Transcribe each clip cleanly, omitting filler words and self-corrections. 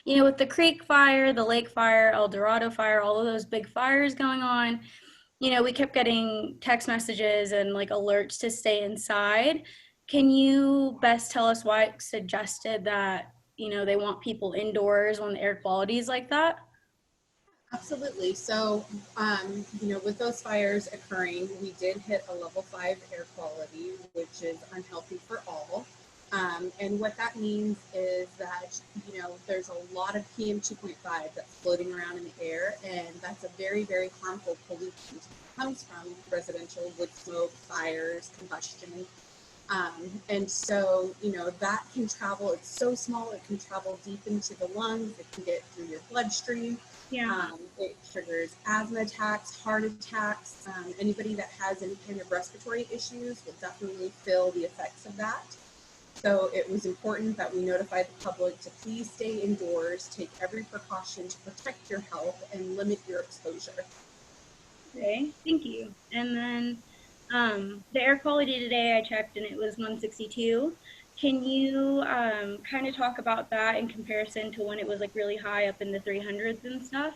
with the Creek Fire, the Lake Fire, El Dorado Fire, all of those big fires going on, we kept getting text messages and like alerts to stay inside. Can you best tell us why it suggested that, they want people indoors when the air quality is like that? Absolutely. So, with those fires occurring, we did hit a level 5 air quality, which is unhealthy for all. And what that means is that, there's a lot of PM 2.5 that's floating around in the air, and that's a very, very harmful pollutant. It comes from residential wood smoke, fires, combustion. And so, that can travel, it's so small, it can travel deep into the lungs, it can get through your bloodstream. Yeah. It triggers asthma attacks, heart attacks. Anybody that has any kind of respiratory issues will definitely feel the effects of that. So it was important that we notify the public to please stay indoors, take every precaution to protect your health, and limit your exposure. Okay, thank you. And then the air quality today, I checked and it was 162. Can you kind of talk about that in comparison to when it was like really high up in the 300s and stuff?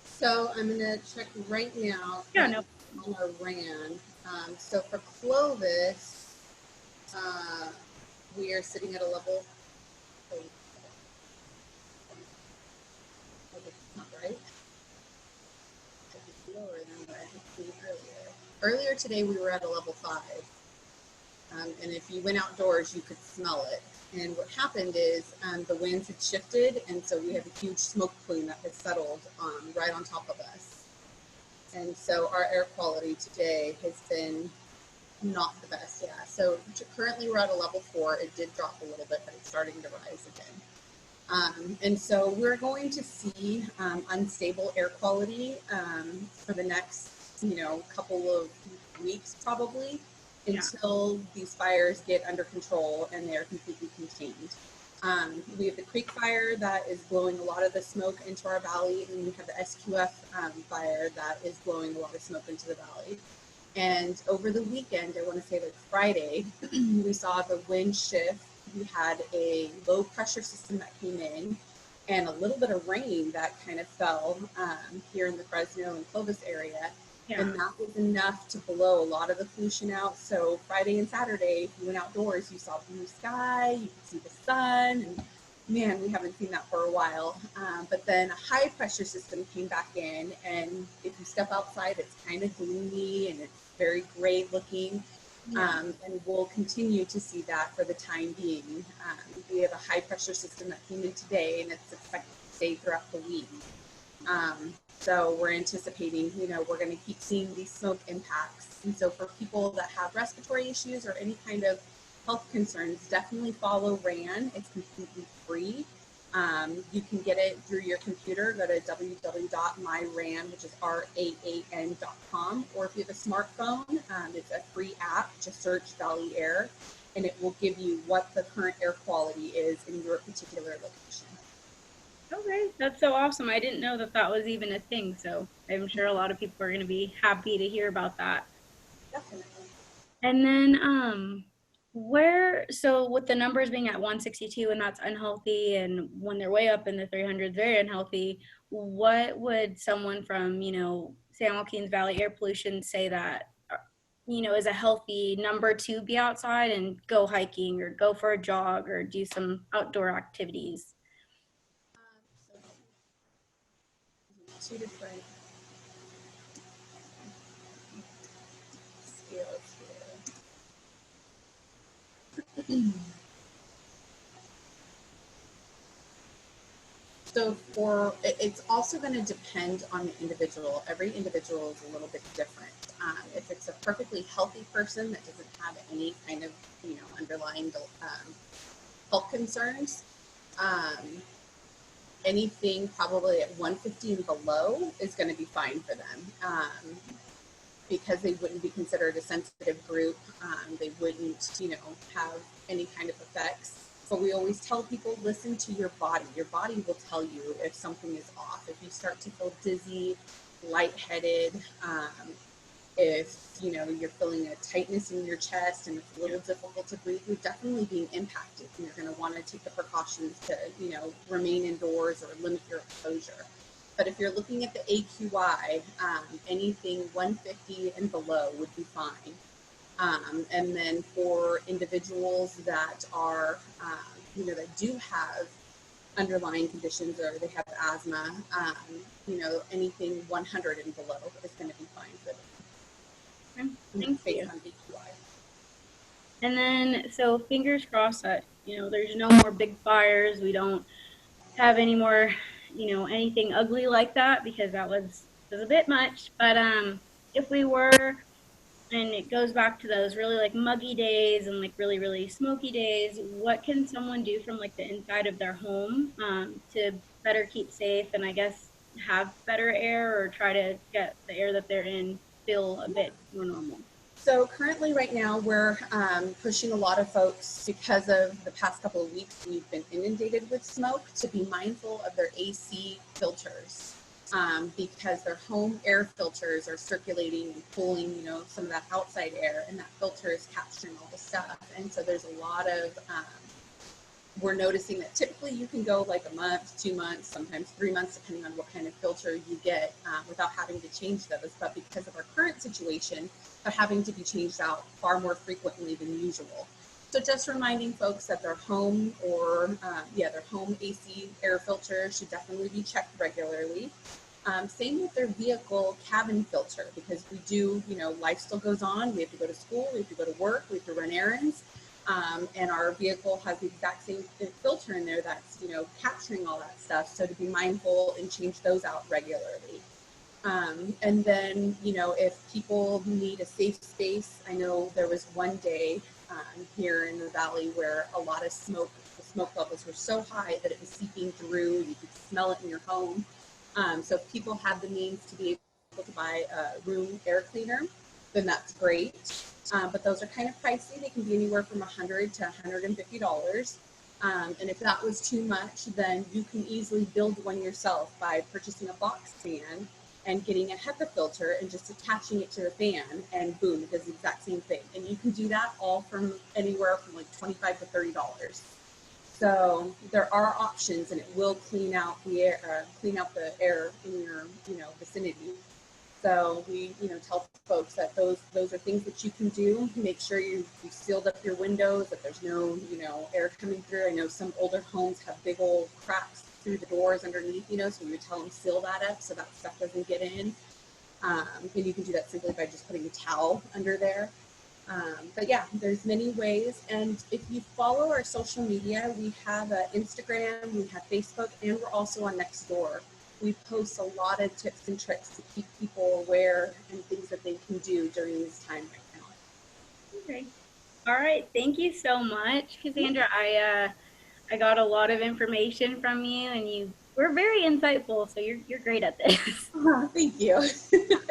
So I'm going to check right now Yeah, no. on our RAN. So for Clovis, uh, we are sitting at a level. Oh, that's not right. It's lower than what I had seen earlier. Earlier today, we were at a level 5. And if you went outdoors, you could smell it. And what happened is the winds had shifted, and so we have a huge smoke plume that has settled right on top of us. And so our air quality today has been not the best. Yeah. So currently we're at a level 4. It did drop a little bit, but it's starting to rise again. And so we're going to see unstable air quality for the next, couple of weeks probably, until these fires get under control and they're completely contained. We have the Creek Fire that is blowing a lot of the smoke into our valley, and we have the SQF fire that is blowing a lot of smoke into the valley. And over the weekend, I want to say like Friday, we saw the wind shift. We had a low pressure system that came in and a little bit of rain that kind of fell here in the Fresno and Clovis area. Yeah. And that was enough to blow a lot of the pollution out. So Friday and Saturday, if you went outdoors, you saw blue sky, you could see the sun, and man, we haven't seen that for a while. But then a high pressure system came back in, and if you step outside, it's kind of gloomy and it's very gray looking. Yeah. And we'll continue to see that for the time being. We have a high pressure system that came in today, and it's expected to stay throughout the week. So we're anticipating, we're going to keep seeing these smoke impacts. And so for people that have respiratory issues or any kind of health concerns, definitely follow RAN. It's completely free. You can get it through your computer. Go to www.myran, which is RAAN.com. Or if you have a smartphone, it's a free app. Just search Valley Air, and it will give you what the current air quality is in your particular location. Okay, that's so awesome. I didn't know that that was even a thing. So I'm sure a lot of people are going to be happy to hear about that. Definitely. And then so with the numbers being at 162 and that's unhealthy, and when they're way up in the 300s, very unhealthy, what would someone from, San Joaquin's Valley air pollution say that, is a healthy number to be outside and go hiking or go for a jog or do some outdoor activities? So two different scales here. So it's also going to depend on the individual. Every individual is a little bit different. If it's a perfectly healthy person that doesn't have any kind of, underlying health concerns, anything probably at 150 and below is going to be fine for them. Because they wouldn't be considered a sensitive group. They wouldn't, have any kind of effects. But we always tell people, listen to your body. Your body will tell you if something is off. If you start to feel dizzy, lightheaded, If you're feeling a tightness in your chest and it's a little difficult to breathe, you're definitely being impacted, and you're going to want to take the precautions to remain indoors or limit your exposure. But if you're looking at the AQI, anything 150 and below would be fine. And then for individuals that are that do have underlying conditions or they have asthma, anything 100 and below is going to be fine for them. Thank Based you. on AQI. And then, so fingers crossed that, there's no more big fires. We don't have any more, anything ugly like that, because that was a bit much. But if we were, and it goes back to those really like muggy days and like really, really smoky days, what can someone do from like the inside of their home to better keep safe and I guess have better air, or try to get the air that they're in feel a bit more normal? So currently right now we're pushing a lot of folks, because of the past couple of weeks we've been inundated with smoke, to be mindful of their AC filters, because their home air filters are circulating and pulling some of that outside air, and that filter is capturing all the stuff. And so there's a lot of we're noticing that typically you can go like a month, 2 months, sometimes 3 months, depending on what kind of filter you get, without having to change those. But because of our current situation, they're having to be changed out far more frequently than usual. So just reminding folks that their home or their home AC air filter should definitely be checked regularly. Same with their vehicle cabin filter, because we do, life still goes on. We have to go to school, we have to go to work, we have to run errands. And our vehicle has the exact same filter in there that's, capturing all that stuff. So to be mindful and change those out regularly. And then, if people need a safe space, I know there was one day here in the valley where a lot of the smoke levels were so high that it was seeping through. You could smell it in your home. So if people have the means to be able to buy a room air cleaner, then that's great. But those are kind of pricey. They can be anywhere from $100 to $150. And if that was too much, then you can easily build one yourself by purchasing a box fan and getting a HEPA filter and just attaching it to the fan, and boom, it does the exact same thing. And you can do that all from anywhere from like $25 to $30. So there are options, and it will clean out the air, in your vicinity. So we tell folks that those are things that you can do. Make sure you've sealed up your windows, that there's no air coming through. I know some older homes have big old cracks through the doors underneath, so you would tell them seal that up so that stuff doesn't get in. And you can do that simply by just putting a towel under there. But yeah, there's many ways. And if you follow our social media, we have Instagram, we have Facebook, and we're also on Nextdoor. We post a lot of tips and tricks to keep people aware and things that they can do during this time right now. Okay. All right. Thank you so much, Cassandra. I got a lot of information from you, and you were very insightful. So you're great at this. Thank you.